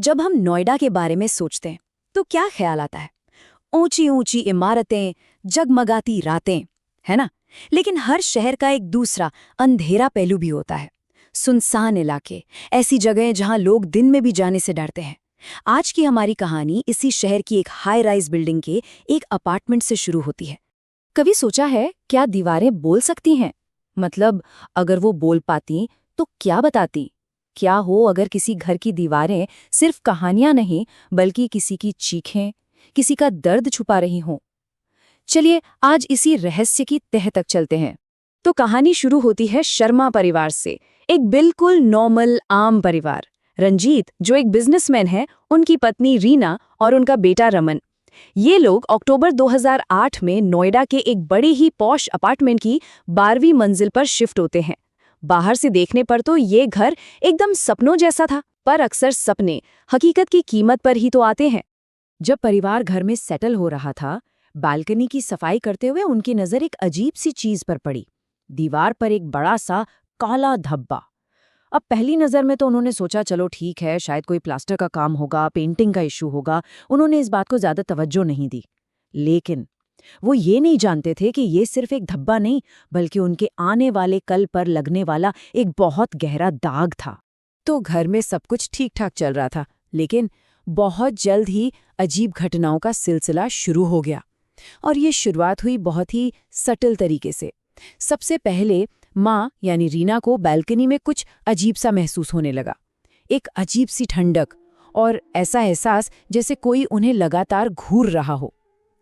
जब हम नोएडा के बारे में सोचते हैं तो क्या ख्याल आता है? ऊंची ऊंची इमारतें, जगमगाती रातें, है ना? लेकिन हर शहर का एक दूसरा अंधेरा पहलू भी होता है। सुनसान इलाके, ऐसी जगहें जहां लोग दिन में भी जाने से डरते हैं। आज की हमारी कहानी इसी शहर की एक हाई राइज बिल्डिंग के एक अपार्टमेंट से शुरू होती है। कभी सोचा है क्या दीवारें बोल सकती हैं? मतलब अगर वो बोल पाती तो क्या बताती? क्या हो अगर किसी घर की दीवारें सिर्फ कहानियां नहीं बल्कि किसी की चीखें, किसी का दर्द छुपा रही हों? चलिए आज इसी रहस्य की तह तक चलते हैं। तो कहानी शुरू होती है शर्मा परिवार से, एक बिल्कुल नॉर्मल आम परिवार। रंजीत जो एक बिजनेसमैन है, उनकी पत्नी रीना और उनका बेटा रमन। ये लोग अक्टूबर 2008 में नोएडा के एक बड़े ही पॉश अपार्टमेंट की 12वीं मंजिल पर शिफ्ट होते हैं। बाहर से देखने पर तो ये घर एकदम सपनों जैसा था, पर अक्सर सपने हकीकत की कीमत पर ही तो आते हैं। जब परिवार घर में सेटल हो रहा था, बालकनी की सफाई करते हुए उनकी नजर एक अजीब सी चीज पर पड़ी। दीवार पर एक बड़ा सा काला धब्बा। अब पहली नजर में तो उन्होंने सोचा चलो ठीक है, शायद कोई प्लास्टर का काम होगा, पेंटिंग का इशू होगा। उन्होंने इस बात को ज्यादा तवज्जो नहीं दी। लेकिन वो ये नहीं जानते थे कि ये सिर्फ एक धब्बा नहीं, बल्कि उनके आने वाले कल पर लगने वाला एक बहुत गहरा दाग था। तो घर में सब कुछ ठीक ठाक चल रहा था, लेकिन बहुत जल्द ही अजीब घटनाओं का सिलसिला शुरू हो गया। और ये शुरुआत हुई बहुत ही सटल तरीके से। सबसे पहले माँ यानी रीना को बालकनी में कुछ अजीब सा महसूस होने लगा। एक अजीब सी ठंडक और ऐसा एहसास जैसे कोई उन्हें लगातार घूर रहा हो।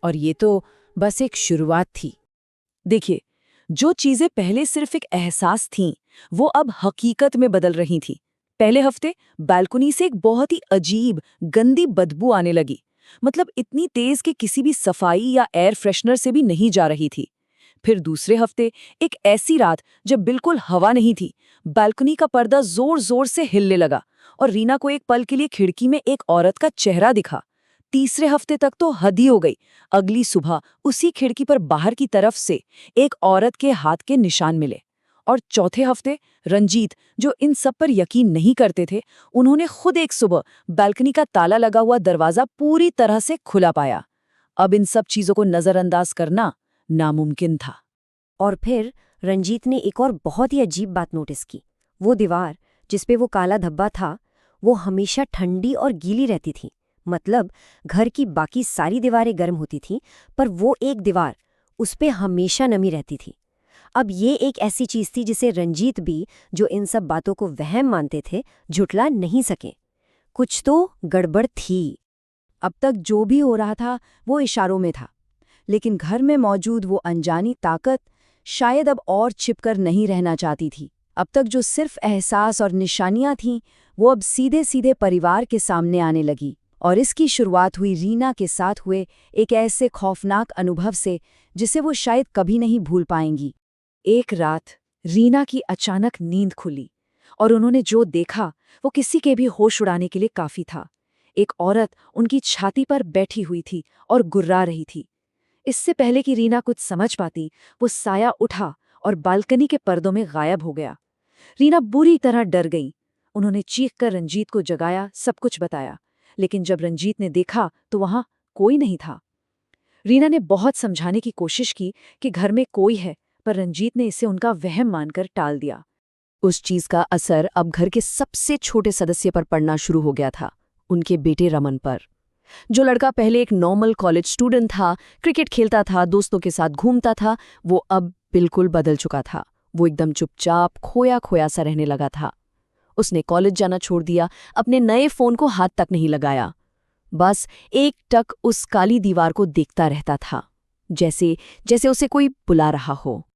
और ये तो बस एक शुरुआत थी। देखिए, जो चीजें पहले सिर्फ एक एहसास थीं, वो अब हकीकत में बदल रही थीं। पहले हफ्ते बालकनी से एक बहुत ही अजीब गंदी बदबू आने लगी। मतलब इतनी तेज कि किसी भी सफाई या एयर फ्रेशनर से भी नहीं जा रही थी। फिर दूसरे हफ्ते एक ऐसी रात जब बिल्कुल हवा नहीं थी, बालकनी का पर्दा जोर जोर से हिलने लगा और रीना को एक पल के लिए खिड़की में एक औरत का चेहरा दिखा। तीसरे हफ्ते तक तो हद ही हो गई। अगली सुबह उसी खिड़की पर बाहर की तरफ से एक औरत के हाथ के निशान मिले। और चौथे हफ्ते रंजीत, जो इन सब पर यकीन नहीं करते थे, उन्होंने खुद एक सुबह बालकनी का ताला लगा हुआ दरवाजा पूरी तरह से खुला पाया। अब इन सब चीजों को नजरअंदाज करना नामुमकिन था। और फिर रंजीत ने एक और बहुत ही अजीब बात नोटिस की। वो दीवार जिसपे वो काला धब्बा था, वो हमेशा ठंडी और गीली रहती थी। मतलब घर की बाकी सारी दीवारें गर्म होती थीं, पर वो एक दीवार, उस पे हमेशा नमी रहती थी। अब ये एक ऐसी चीज थी जिसे रंजीत भी, जो इन सब बातों को वहम मानते थे, झुठला नहीं सके। कुछ तो गड़बड़ थी। अब तक जो भी हो रहा था वो इशारों में था, लेकिन घर में मौजूद वो अनजानी ताकत शायद अब और छिपकर नहीं रहना चाहती थी। अब तक जो सिर्फ एहसास और निशानियां थीं, वो अब सीधे सीधे परिवार के सामने आने लगी। और इसकी शुरुआत हुई रीना के साथ हुए एक ऐसे खौफनाक अनुभव से जिसे वो शायद कभी नहीं भूल पाएंगी। एक रात रीना की अचानक नींद खुली और उन्होंने जो देखा वो किसी के भी होश उड़ाने के लिए काफी था। एक औरत उनकी छाती पर बैठी हुई थी और गुर्रा रही थी। इससे पहले कि रीना कुछ समझ पाती, वो साया उठा और बालकनी के पर्दों में गायब हो गया। रीना बुरी तरह डर गई। उन्होंने चीखकर रंजीत को जगाया, सब कुछ बताया। लेकिन जब रंजीत ने देखा तो वहां कोई नहीं था। रीना ने बहुत समझाने की कोशिश की कि घर में कोई है, पर रंजीत ने इसे उनका वहम मानकर टाल दिया। उस चीज का असर अब घर के सबसे छोटे सदस्य पर पड़ना शुरू हो गया था, उनके बेटे रमन पर। जो लड़का पहले एक नॉर्मल कॉलेज स्टूडेंट था, क्रिकेट खेलता था, दोस्तों के साथ घूमता था, वो अब बिल्कुल बदल चुका था। वो एकदम चुपचाप खोया खोया सा रहने लगा था। उसने कॉलेज जाना छोड़ दिया, अपने नए फोन को हाथ तक नहीं लगाया। बस एक टक उस काली दीवार को देखता रहता था, जैसे जैसे उसे कोई बुला रहा हो।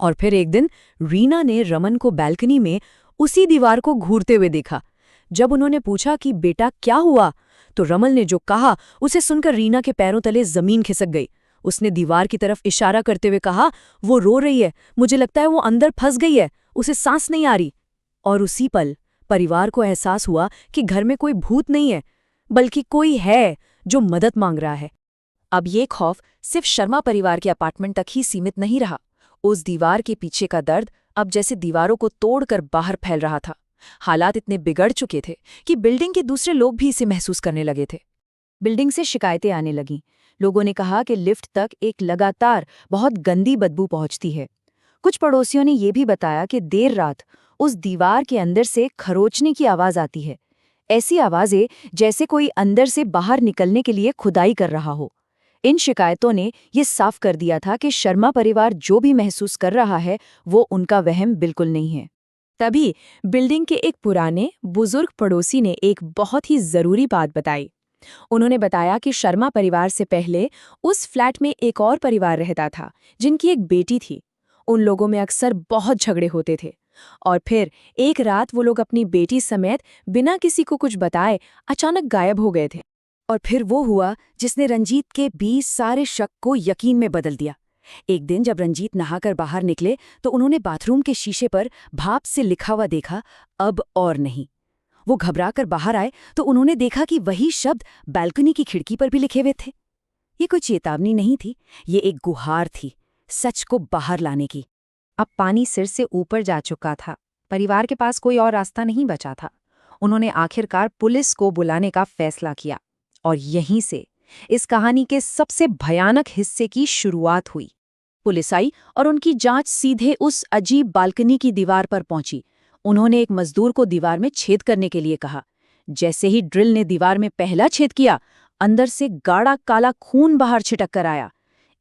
और फिर एक दिन रीना ने रमन को बालकनी में उसी दीवार को घूरते हुए देखा। जब उन्होंने पूछा कि बेटा क्या हुआ, तो रमन ने जो कहा उसे सुनकर रीना के पैरों तले जमीन खिसक गई। उसने दीवार की तरफ इशारा करते हुए कहा, वो रो रही है, मुझे लगता है वो अंदर फंस गई है, उसे सांस नहीं आ रही। और उसी पल परिवार को एहसास हुआ कि घर में कोई भूत नहीं है, बल्कि कोई है जो मदद मांग रहा है। अब ये खौफ सिर्फ शर्मा परिवार के अपार्टमेंट तक ही सीमित नहीं रहा। उस दीवार के पीछे का दर्द अब जैसे दीवारों को तोड़कर बाहर फैल रहा था। हालात इतने बिगड़ चुके थे कि बिल्डिंग के दूसरे लोग भी इसे महसूस करने लगे थे। बिल्डिंग से शिकायतें आने लगीं। लोगों ने कहा कि लिफ्ट तक एक लगातार बहुत गंदी बदबू पहुंचती है। कुछ पड़ोसियों ने यह भी बताया कि देर रात उस दीवार के अंदर से खरोचने की आवाज आती है। ऐसी आवाजें जैसे कोई अंदर से बाहर निकलने के लिए खुदाई कर रहा हो। इन शिकायतों ने ये साफ कर दिया था कि शर्मा परिवार जो भी महसूस कर रहा है वो उनका वहम बिल्कुल नहीं है। तभी बिल्डिंग के एक पुराने बुजुर्ग पड़ोसी ने एक बहुत ही जरूरी बात बताई। उन्होंने बताया कि शर्मा परिवार से पहले उस फ्लैट में एक और परिवार रहता था जिनकी एक बेटी थी। उन लोगों में अक्सर बहुत झगड़े होते थे और फिर एक रात वो लोग अपनी बेटी समेत बिना किसी को कुछ बताए अचानक गायब हो गए थे। और फिर वो हुआ जिसने रंजीत के 20 सारे शक को यकीन में बदल दिया। एक दिन जब रंजीत नहाकर बाहर निकले तो उन्होंने बाथरूम के शीशे पर भाप से लिखा हुआ देखा, अब और नहीं। वो घबराकर बाहर आए तो उन्होंने देखा कि वही शब्द बालकनी की खिड़की पर भी लिखे हुए थे। ये कोई चेतावनी नहीं थी, ये एक गुहार थी, सच को बाहर लाने की। अब पानी सिर से ऊपर जा चुका था। परिवार के पास कोई और रास्ता नहीं बचा था। उन्होंने आखिरकार पुलिस को बुलाने का फैसला किया और यहीं से इस कहानी के सबसे भयानक हिस्से की शुरुआत हुई। पुलिस आई और उनकी जांच सीधे उस अजीब बालकनी की दीवार पर पहुंची। उन्होंने एक मजदूर को दीवार में छेद करने के लिए कहा। जैसे ही ड्रिल ने दीवार में पहला छेद किया, अंदर से गाढ़ा काला खून बाहर छिटक कर आया।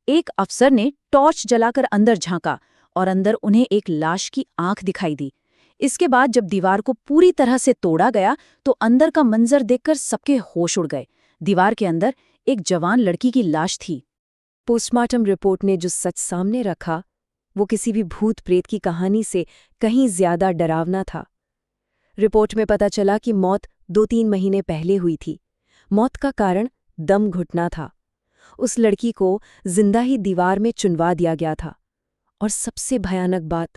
एक अफसर ने टॉर्च जलाकर अंदर झांका और अंदर उन्हें एक लाश की आंख दिखाई दी। इसके बाद जब दीवार को पूरी तरह से तोड़ा गया तो अंदर का मंजर देखकर सबके होश उड़ गए। दीवार के अंदर एक जवान लड़की की लाश थी। पोस्टमार्टम रिपोर्ट ने जो सच सामने रखा वो किसी भी भूत प्रेत की कहानी से कहीं ज्यादा डरावना था। रिपोर्ट में पता चला कि मौत 2-3 महीने पहले हुई थी। मौत का कारण दम घुटना था। उस लड़की को जिंदा ही दीवार में चुनवा दिया गया था और सबसे भयानक बात,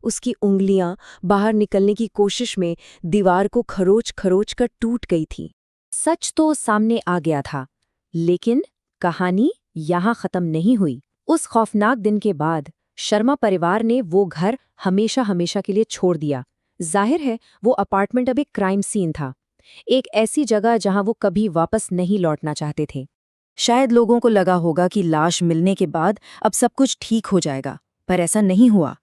उसकी उंगलियां बाहर निकलने की कोशिश में दीवार को खरोच खरोच कर टूट गई थी। सच तो सामने आ गया था, लेकिन कहानी यहां खत्म नहीं हुई। उस खौफनाक दिन के बाद शर्मा परिवार ने वो घर हमेशा हमेशा के लिए छोड़ दिया। जाहिर है वो अपार्टमेंट अब एक क्राइम सीन था, एक ऐसी जगह जहां वो कभी वापस नहीं लौटना चाहते थे। शायद लोगों को लगा होगा कि लाश मिलने के बाद अब सब कुछ ठीक हो जाएगा, पर ऐसा नहीं हुआ।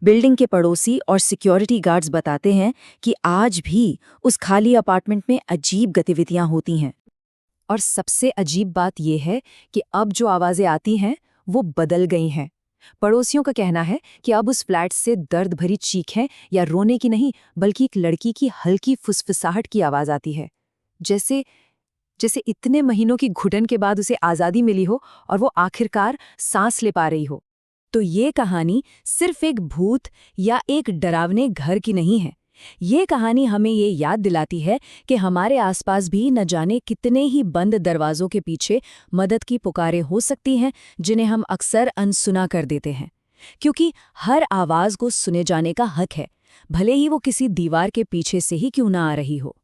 बिल्डिंग के पड़ोसी और सिक्योरिटी गार्ड्स बताते हैं कि आज भी उस खाली अपार्टमेंट में अजीब गतिविधियां होती हैं। और सबसे अजीब बात यह है कि अब जो आवाजें आती हैं वो बदल गई हैं। पड़ोसियों का कहना है कि अब उस फ्लैट से दर्द भरी चीखें या रोने की नहीं, बल्कि एक लड़की की हल्की फुसफुसाहट की आवाज आती है, जैसे इतने महीनों की घुटन के बाद उसे आज़ादी मिली हो और वो आखिरकार सांस ले पा रही हो। तो ये कहानी सिर्फ एक भूत या एक डरावने घर की नहीं है। ये कहानी हमें ये याद दिलाती है कि हमारे आसपास भी न जाने कितने ही बंद दरवाजों के पीछे मदद की पुकारें हो सकती हैं, जिन्हें हम अक्सर अनसुना कर देते हैं। क्योंकि हर आवाज को सुने जाने का हक है, भले ही वो किसी दीवार के पीछे से ही क्यों ना आ रही हो।